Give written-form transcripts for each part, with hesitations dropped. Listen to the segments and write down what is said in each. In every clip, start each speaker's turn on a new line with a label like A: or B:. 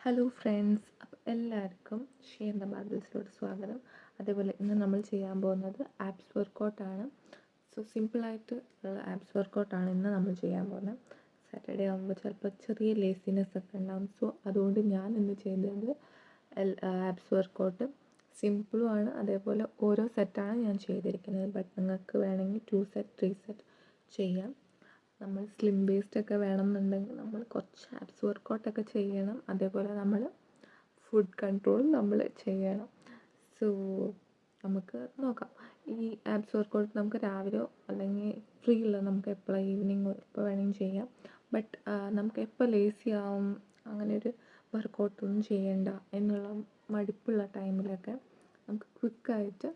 A: Hello friends, അപ്പോൾ എല്ലാവർക്കും ഷെയറിൻ്റെ ബാബിൾസിലോട്ട് സ്വാഗതം. അതേപോലെ ഇന്ന് നമ്മൾ ചെയ്യാൻ പോകുന്നത് ആപ്സ് വർക്കൗട്ടാണ്. സോ സിമ്പിളായിട്ട് ഉള്ള ആപ്സ് വർക്കൗട്ടാണ് ഇന്ന് നമ്മൾ ചെയ്യാൻ പോകുന്നത്. സാറ്റർഡേ ആകുമ്പോൾ ചിലപ്പോൾ ചെറിയ ലേസിനെസ് ഒക്കെ ഉണ്ടാകും. സോ അതുകൊണ്ട് ഞാൻ ഇന്ന് ചെയ്തത് ആപ്സ് വർക്കൗട്ട് സിമ്പിളുമാണ്. അതേപോലെ ഓരോ സെറ്റാണ് ഞാൻ ചെയ്തിരിക്കുന്നത്. ബട്ട് നിങ്ങൾക്ക് വേണമെങ്കിൽ 2 സെറ്റ് 3 സെറ്റ് ചെയ്യാം. നമ്മൾ സ്ലിം വേസ്റ്റൊക്കെ വേണമെന്നുണ്ടെങ്കിൽ നമ്മൾ കുറച്ച് ആപ്സ് വർക്കൗട്ടൊക്കെ ചെയ്യണം. അതേപോലെ നമ്മൾ ഫുഡ് കൺട്രോൾ നമ്മൾ ചെയ്യണം. സോ നമുക്ക് നോക്കാം. ഈ ആപ്സ് വർക്കൗട്ട് നമുക്ക് രാവിലെയോ അല്ലെങ്കിൽ ഫ്രീ ഉള്ള നമുക്ക് എപ്പോഴാണ് ഈവനിങ്ങോ എപ്പോൾ വേണമെങ്കിലും ചെയ്യാം. ബട്ട് നമുക്ക് എപ്പോൾ ലേസി ആവും, അങ്ങനെ ഒരു വർക്കൗട്ടൊന്നും ചെയ്യേണ്ട എന്നുള്ള മടുപ്പുള്ള ടൈമിലൊക്കെ നമുക്ക് ക്വിക്കായിട്ട്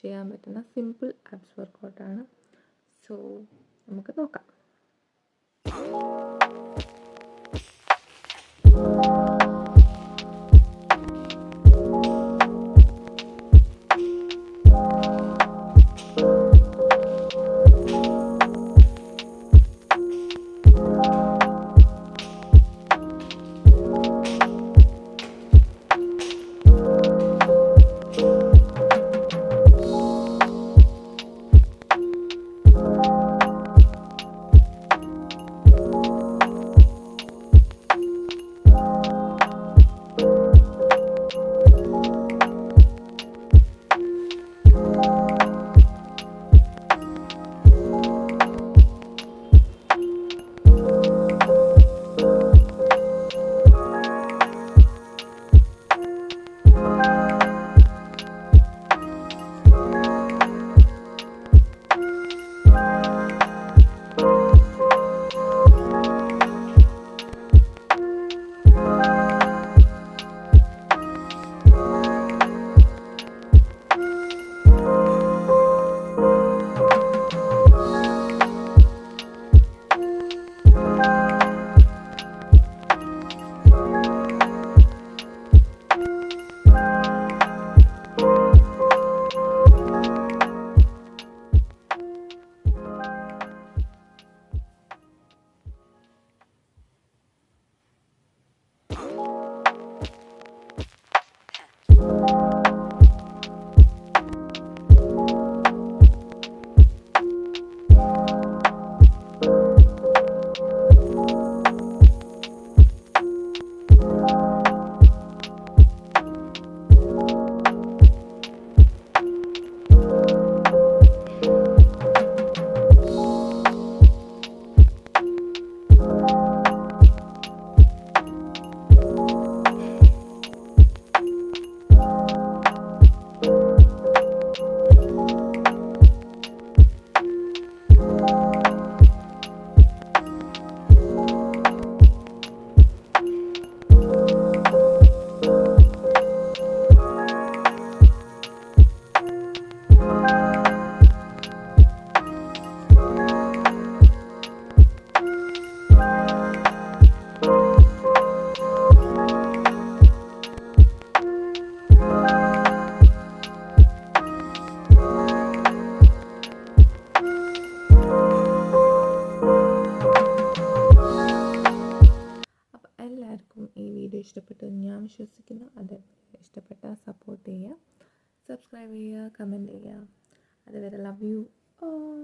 A: ചെയ്യാൻ പറ്റുന്ന സിമ്പിൾ ആപ്സ് വർക്കൗട്ടാണ്. സോ നമുക്ക് നോക്കാം. എല്ലാവർക്കും ഈ വീഡിയോ ഇഷ്ടപ്പെട്ടെന്ന് ഞാൻ വിശ്വസിക്കുന്നു. അതേപോലെ ഇഷ്ടപ്പെട്ടാൽ സപ്പോർട്ട് ചെയ്യുക, സബ്സ്ക്രൈബ് ചെയ്യുക, കമൻറ്റ് ചെയ്യുക. അതുവരെ ലവ് യു ഓൾ.